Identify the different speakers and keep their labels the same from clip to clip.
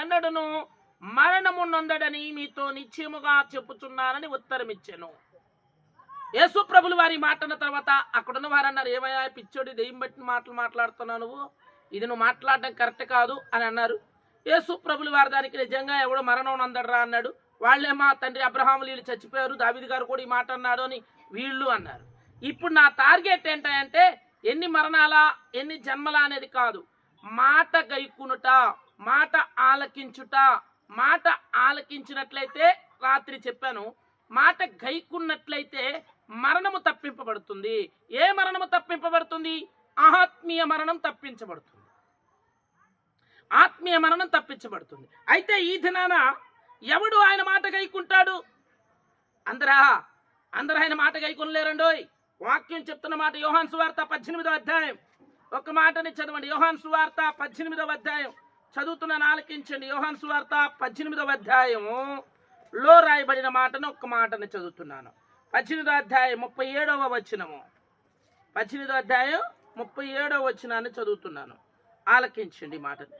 Speaker 1: ఎన్నడను మరణము నొందడని మీతో నిశ్చయముగా చెప్పుచున్నానని ఉత్తరమిచ్చెను. యేసు ప్రభులు వారి మాటన తర్వాత అక్కడున్న వారు అన్నారు, ఏమయ్యా పిచ్చోడి, దెయ్యం బట్టి మాటలు మాట్లాడుతున్నావు నువ్వు, ఇది నువ్వు మాట్లాడడం కరెక్ట్ కాదు అని అన్నారు. యేసు ప్రభులు వారి దానికి నిజంగా ఎవడో మరణం నందడరా అన్నాడు. వాళ్ళే మా తండ్రి అబ్రహాము వీళ్ళు చచ్చిపోయారు, దావీదు గారు కూడా ఈ మాట అన్నాడు అని వీళ్ళు అన్నారు. ఇప్పుడు నా టార్గెట్ ఏంటంటే ఎన్ని మరణాలా ఎన్ని జన్మలా అనేది కాదు, మాట గైకునుట, మాట ఆలకించుట. మాట ఆలకించినట్లయితే రాత్రి చెప్పాను, మాట గైకున్నట్లయితే మరణము తప్పింపబడుతుంది. ఏ మరణము తప్పింపబడుతుంది? ఆత్మీయ మరణం తప్పించబడుతుంది. ఆత్మీయ మరణం తప్పించబడుతుంది. అయితే ఈ దినాన ఎవడు ఆయన మాట గైకుంటాడు? అందరూ ఆయన మాట గైకొనలేరండోయ్. వాక్యం చెప్తున్న మాట యోహాను సువార్త 18వ అధ్యాయం, ఒక మాటని చదవండి. యోహాను సువార్త 18వ అధ్యాయం చదువుతున్నాను, ఆలకించండి. యోహాను సువార్త 18వ అధ్యాయములో రాయబడిన మాటను ఒక్క మాటని చదువుతున్నాను. 18వ అధ్యాయం 37వ వచనము. 18వ అధ్యాయం 37వ వచనాన్ని చదువుతున్నాను, ఆలకించండి మాటని.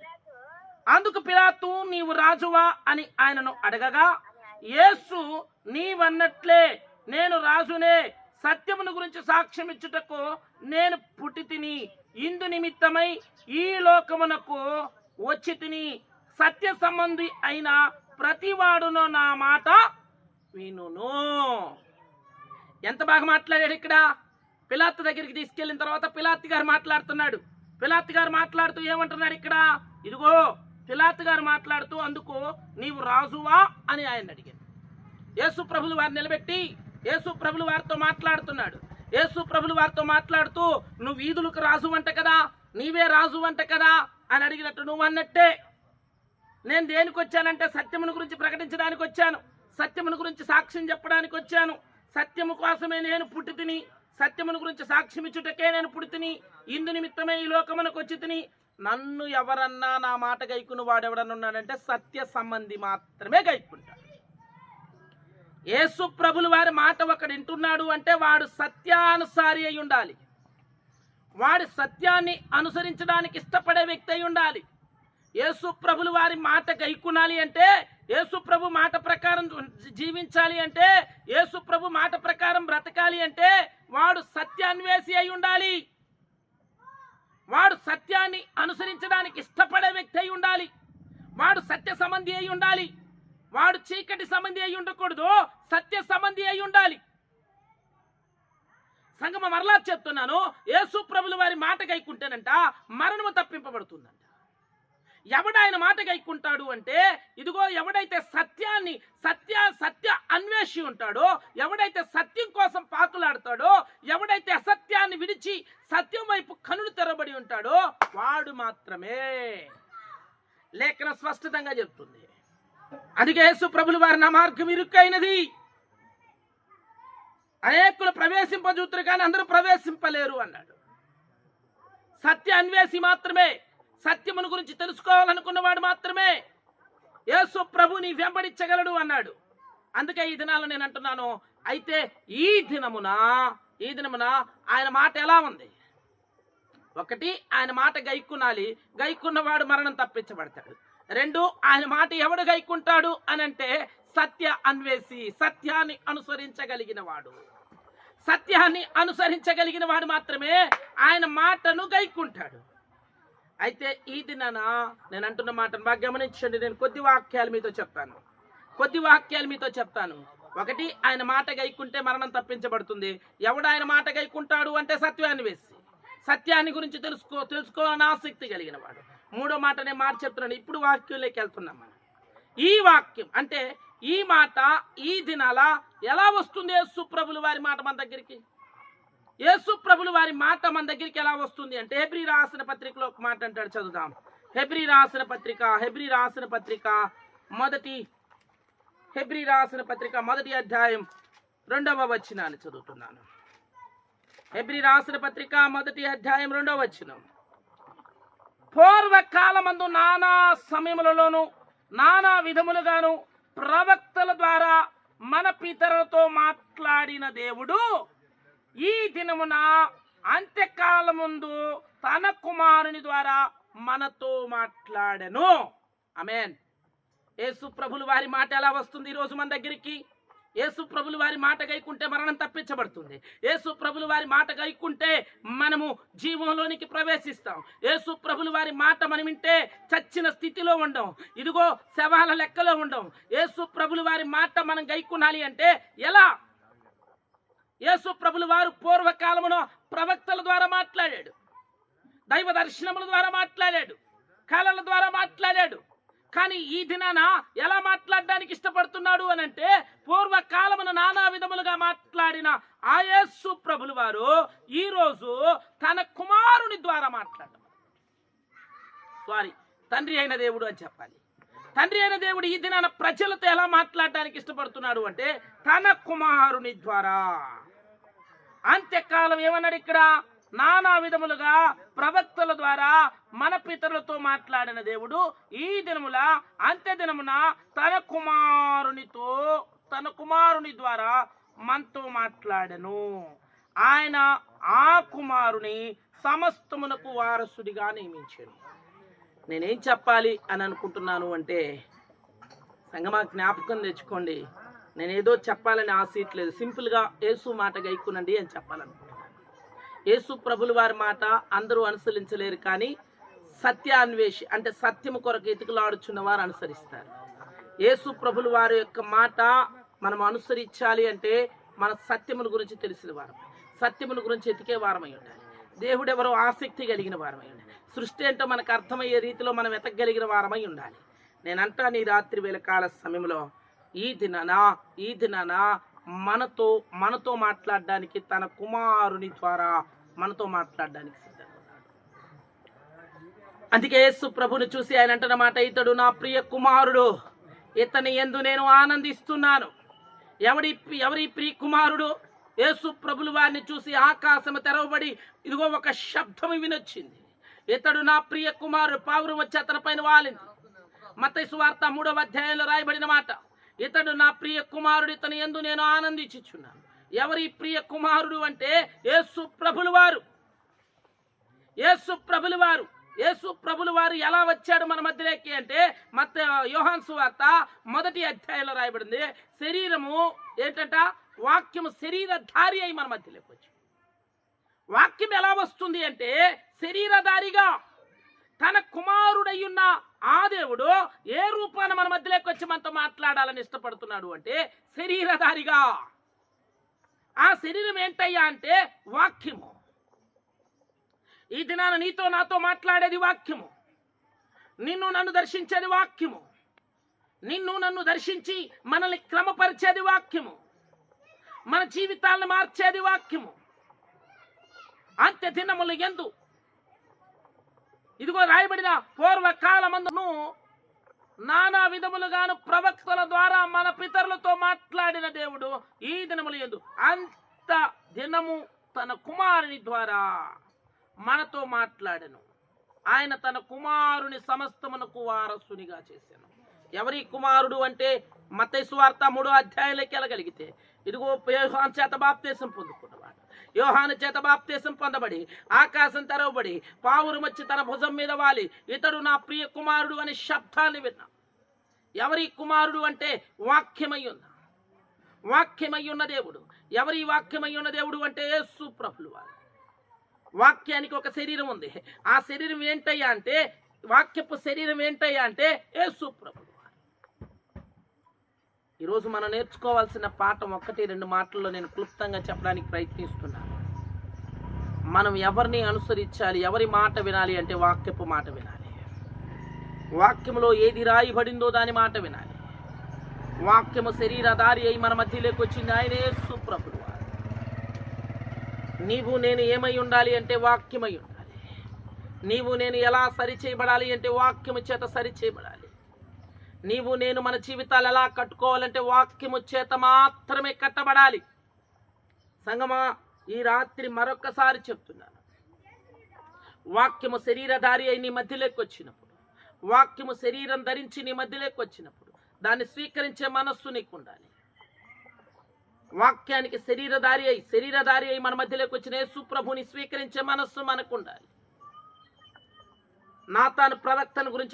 Speaker 1: అందుకు పిలాతు, నీవు రాజువా అని ఆయనను అడగగా, యేసు, నీవన్నట్లే నేను రాజునే, సత్యమును గురించి సాక్ష్యం ఇచ్చుటకు నేను పుట్టి తిని, ఇందు నిమిత్తమై ఈ లోకమునకు వచ్చి తిని, సత్య సంబంధి అయిన ప్రతివాడును నా మాట వినును. ఎంత బాగా మాట్లాడాడు ఇక్కడ. పిలాతు దగ్గరికి తీసుకెళ్లిన తర్వాత పిలాతు గారు మాట్లాడుతున్నాడు. పిలాతు గారు మాట్లాడుతూ ఏమంటున్నాడు ఇక్కడ? ఇదిగో పిలాతు గారు మాట్లాడుతూ, అందుకు నీవు రాజువా అని ఆయన అడిగాడు. యేసు ప్రభులు వారిని నిలబెట్టి యేసు ప్రభులు వారితో మాట్లాడుతున్నాడు. యేసు ప్రభులు వారితో మాట్లాడుతూ, నువ్వు వీధులకు రాజు అంట కదా, నీవే రాజు అంట కదా అని అడిగినట్టు నువ్వు అన్నట్టే నేను దేనికి వచ్చానంటే సత్యమును గురించి ప్రకటించడానికి వచ్చాను, సత్యమును గురించి సాక్ష్యం చెప్పడానికి వచ్చాను. సత్యము కోసమే నేను పుట్టి తిని, సత్యమును గురించి సాక్ష్యం ఇచ్చుటకే నేను పుట్టి తిని, ఇందు నిమిత్తమే ఈ లోకమునకు వచ్చి తిని. నన్ను ఎవరన్నా నా మాట గైకుని వాడెవడన్నా ఉన్నాడంటే సత్య సంబంధి మాత్రమే గైకుంటాడు. యేసు ప్రభులు వారి మాట ఒకడు వింటున్నాడు అంటే వాడు సత్యానుసారి అయి ఉండాలి. వాడి సత్యాన్ని అనుసరించడానికి ఇష్టపడే వ్యక్తి అయి ఉండాలి. యేసు ప్రభులు వారి మాట గైకునాలి అంటే, యేసు ప్రభు మాట ప్రకారం జీవించాలి అంటే, యేసు ప్రభు మాట ప్రకారం బ్రతకాలి అంటే వాడు సత్యాన్వేషి అయి ఉండాలి. వాడు సత్యాన్ని అనుసరించడానికి ఇష్టపడే వ్యక్తి అయి ఉండాలి. వాడు సత్య సంబంధి అయి ఉండాలి. వాడు చీకటి సంబంధి అయి ఉండకూడదు, సత్య సంబంధి అయి ఉండాలి. సంగమ మరలా చెప్తున్నాను, యేసు ప్రభులు వారి మాట గైకుంటేనంట మరణము తప్పింపబడుతుందంట. ఎవడాయన మాట గైకుంటాడు అంటే, ఇదిగో ఎవడైతే సత్య అన్వేషి ఉంటాడో, ఎవడైతే సత్యం కోసం పాకులాడతాడో, ఎవడైతే అసత్యాన్ని విడిచి సత్యం వైపు కనులు తెరబడి ఉంటాడో వాడు మాత్రమే. లేఖనం స్పష్టంగా చెప్తుంది. అందుకే యేసు ప్రభులు వారి నా మార్గం ఇరుక్కైనది, అనేకులు ప్రవేశింపజూతురు కానీ అందరూ ప్రవేశింపలేరు అన్నాడు. సత్య అన్వేషి మాత్రమే, సత్యమును గురించి తెలుసుకోవాలనుకున్నవాడు మాత్రమే యేసు ప్రభుని వెంబడించగలడు అన్నాడు. అందుకే ఈ దినాల్లో నేను అంటున్నాను, అయితే ఈ దినమున ఆయన మాట ఎలా ఉంది? ఒకటి, ఆయన మాట గైకునాలి, గైకున్నవాడు మరణం తప్పించబడతాడు. రెండు, ఆయన మాట ఎవడు గైకుంటాడు అని అంటే సత్య అన్వేషి, సత్యాన్ని అనుసరించగలిగిన వాడు. సత్యాన్ని అనుసరించగలిగిన వాడు మాత్రమే ఆయన మాటను గైకుంటాడు. అయితే ఈ దినాన నేను అంటున్న మాటను బాగా గమనించండి. నేను కొద్ది వాక్యాలు మీతో చెప్తాను. ఒకటి, ఆయన మాట గైకుంటే మరణం తప్పించబడుతుంది. ఎవడు ఆయన మాట గైకుంటాడు అంటే సత్యాన్ని వేసి, సత్యాన్ని గురించి తెలుసుకోవాలని ఆసక్తి కలిగిన వాడు. మూడో మాట నేను మాట చెప్తున్నాను. ఇప్పుడు వాక్యంలోకి వెళ్తున్నాం మనం. ఈ వాక్యం అంటే ఈ మాట ఈ దినాల ఎలా వస్తుంది? యేసు ప్రభులు వారి మాట మన దగ్గరికి, యేసు ప్రభులు వారి మాట మన దగ్గరికి ఎలా వస్తుంది అంటే, హెబ్రీ రాసిన పత్రికలో ఒక మాట అంటాడు, చదువుదాం. హెబ్రీ రాసిన పత్రిక మొదటి అధ్యాయం 2వ వచనాన్ని చదువుతున్నాను. హెబ్రీ రాసిన పత్రిక మొదటి అధ్యాయం 2వ వచనం. పూర్వకాలమందు నానా సమయములలోను నానా విధములుగాను ప్రవక్తల ద్వారా మన పితరులతో మాట్లాడిన దేవుడు ఈ దినమున అంత్యకాలముందు తన కుమారుని ద్వారా మనతో మాట్లాడెను. ఆమేన్. యేసు ప్రభులు వారి మాట ఎలా వస్తుంది ఈరోజు మన దగ్గరికి? యేసు ప్రభులు వారి మాట గైకుంటే మరణం తప్పించబడుతుంది. యేసు ప్రభులు వారి మాట గైకుంటే మనము జీవంలోనికి ప్రవేశిస్తాం. యేసు ప్రభులు వారి మాట మనం వింటే చచ్చిన స్థితిలో ఉండం, ఇదిగో శవాల లెక్కలో ఉండం. యేసు ప్రభులు వారి మాట మనం గైకునాలి అంటే ఎలా? యేసు ప్రభులు వారు పూర్వకాలములో ప్రవక్తల ద్వారా మాట్లాడాడు, దైవ దర్శనముల ద్వారా మాట్లాడాడు, కళల ద్వారా మాట్లాడాడు. కానీ ఈ దినాన ఎలా మాట్లాడడానికి ఇష్టపడుతున్నాడు అని అంటే, పూర్వకాలమున నానా విధములుగా మాట్లాడిన ఆ యేసు ప్రభులు వారు ఈరోజు తన కుమారుని ద్వారా మాట్లాడడం, తండ్రి అయిన దేవుడు అని చెప్పాలి. తండ్రి అయిన దేవుడు ఈ దినాన ప్రజలతో ఎలా మాట్లాడడానికి ఇష్టపడుతున్నాడు అంటే తన కుమారుని ద్వారా. అంత్యకాలం ఏమన్నాడు ఇక్కడ? నానా విధములుగా ప్రవక్తల ద్వారా మన పితరులతో మాట్లాడిన దేవుడు ఈ దినముల అంత్య దినమున తన కుమారుని ద్వారా మనతో మాట్లాడెను. ఆయన ఆ కుమారుని సమస్తమునకు వారసుడిగా నియమించాడు. నేనేం చెప్పాలి అని అనుకుంటున్నాను అంటే, సంగమా జ్ఞాపకం తెచ్చుకోండి, నేనేదో చెప్పాలని ఆశిట్లేదు. సింపుల్గా యేసు మాట గైకునండి అని చెప్పాలనుకుంటున్నాను. యేసు ప్రభుల వారి మాట అందరూ అనుసరించలేరు, కానీ సత్యాన్వేషి అంటే సత్యము కొరకు ఎతుకులాడుచున్న వారు అనుసరిస్తారు. యేసు ప్రభుల వారి యొక్క మాట మనం అనుసరించాలి అంటే మన సత్యముల గురించి తెలిసిన వారం, సత్యముల గురించి ఎతికే వారమై ఉండాలి. దేవుడు ఎవరో ఆసక్తి కలిగిన వారమై ఉండాలి. సృష్టి ఏంటో మనకు అర్థమయ్యే రీతిలో మనం ఎతకగలిగిన వారమై ఉండాలి. నేనంటాను ఈ రాత్రి వేళ కాల సమయంలో ఈ దినాన మనతో మాట్లాడడానికి తన కుమారుని ద్వారా మనతో మాట్లాడడానికి సిద్ధంగా ఉన్నాడు. అందుకే యేసు ప్రభుని చూసి ఆయన అంటున్నమాట, ఇతడు నా ప్రియ కుమారుడు, ఇతని యందు నేను ఆనందిస్తున్నాను. ఎవరి ప్రియ కుమారుడు? యేసు ప్రభులు వారిని చూసి ఆకాశము తెరవబడి ఇదిగో ఒక శబ్దం వినొచ్చింది. ఇతడు నా ప్రియ కుమారుడు, పావురం వచ్చి అతని పైన వాలింది. మత్తయి సువార్త 3వ అధ్యాయంలో రాయబడిన మాట. ఇతడు నా ప్రియ కుమారుడు, ఇతని యందు నేను ఆనందించుచున్నాను. ఎవరి ప్రియ కుమారుడు అంటే యేసు ప్రభులు వారు. యేసు ప్రభులు వారు ఎలా వచ్చాడు మన మధ్యలోకి అంటే, యోహాను సువార్త 1వ అధ్యాయంలో రాయబడింది. శరీరము ఏంటంట? వాక్యము శరీరధారి అయి మన మధ్యలోకి వచ్చి. వాక్యం ఎలా వస్తుంది అంటే శరీరధారిగా. తన కుమారుడయ్యున్న ఆ దేవుడు ఏ రూపాన మన మధ్యలోకి వచ్చి మనతో మాట్లాడాలని ఇష్టపడుతున్నాడు అంటే శరీరధారిగా. ఆ శరీరం ఏంటయ్యా అంటే వాక్యము. ఈ దినాన నీతో నాతో మాట్లాడేది వాక్యము. నిన్ను నన్ను దర్శించేది వాక్యము. నిన్ను నన్ను దర్శించి మనల్ని క్రమపరిచేది వాక్యము. మన జీవితాలను మార్చేది వాక్యము. అంత్య దినముల యందు ఇదిగో రాయబడిన పూర్వకాలమందును నానా విధములుగాను ప్రవక్తల ద్వారా మన పితరులతో మాట్లాడిన దేవుడు ఈ దినముల యందు అంత దినము తన కుమారుని ద్వారా మనతో మాట్లాడెను. ఆయన తన కుమారుని సమస్తమునకు వారసునిగా చేశాను. ఎవరి కుమారుడు అంటే మత్తయి సువార్త 3వ అధ్యాయంలోకి వెళ్ళగలిగితే ఇదిగో యోహాను చేత బాప్తీసం పొందుకున్నవాడు. యోహాను చేత బాప్తీసం పొందబడి ఆకాశం తెరవబడి పావురం వచ్చి తన భుజం మీద వాలి ఇతడు నా ప్రియ కుమారుడు అనే శబ్దాన్ని విన్నా. ఎవరి కుమారుడు అంటే వాక్యమై ఉన్న దేవుడు. ఎవరి వాక్యమై ఉన్న దేవుడు అంటే యేసు ప్రభులు వారు. వాక్యానికి ఒక శరీరం ఉంది. ఆ శరీరం ఏంటయ్యా అంటే వాక్యపు శరీరం ఏంటయ్యా అంటే యేసు ప్రభులు వారు. ఈరోజు మనం నేర్చుకోవాల్సిన పాఠం 1-2 మాటల్లో నేను క్లుప్తంగా చెప్పడానికి ప్రయత్నిస్తున్నాను. మనం ఎవరిని అనుసరించాలి, ఎవరి మాట వినాలి అంటే వాక్యపు మాట వినాలి. వాక్యములో ఏది రాయబడిందో దాని మాట వినాలి. వాక్యము శరీరధారి అయి మన మధ్యలోకి వచ్చింది ఆయన యేసు ప్రభులు వారు. నీవు నేను ఏమై ఉండాలి అంటే వాక్యమై ఉండాలి. నీవు నేను ఎలా సరిచేయబడాలి అంటే వాక్యము చేత సరిచేయబడాలి. నీవు నేను మన జీవితాలు ఎలా కట్టుకోవాలంటే వాక్యము చేత మాత్రమే కట్టబడాలి. సంగమా, ఈ రాత్రి మరొకసారి చెప్తున్నాను, వాక్యము శరీరధారి అయి నీ మధ్యలోకి వచ్చినప్పుడు, వాక్యము శరీరం ధరించి నీ మధ్యలోకి వచ్చినప్పుడు దాన్ని స్వీకరించే మనస్సు నీకు ఉండాలి. వాక్యానికి శరీరధారి అయి మన మధ్యలోకి వచ్చిన యేసు ప్రభుని స్వీకరించే మనస్సు మనకు ఉండాలి. నాతాను ప్రవక్తను గురించి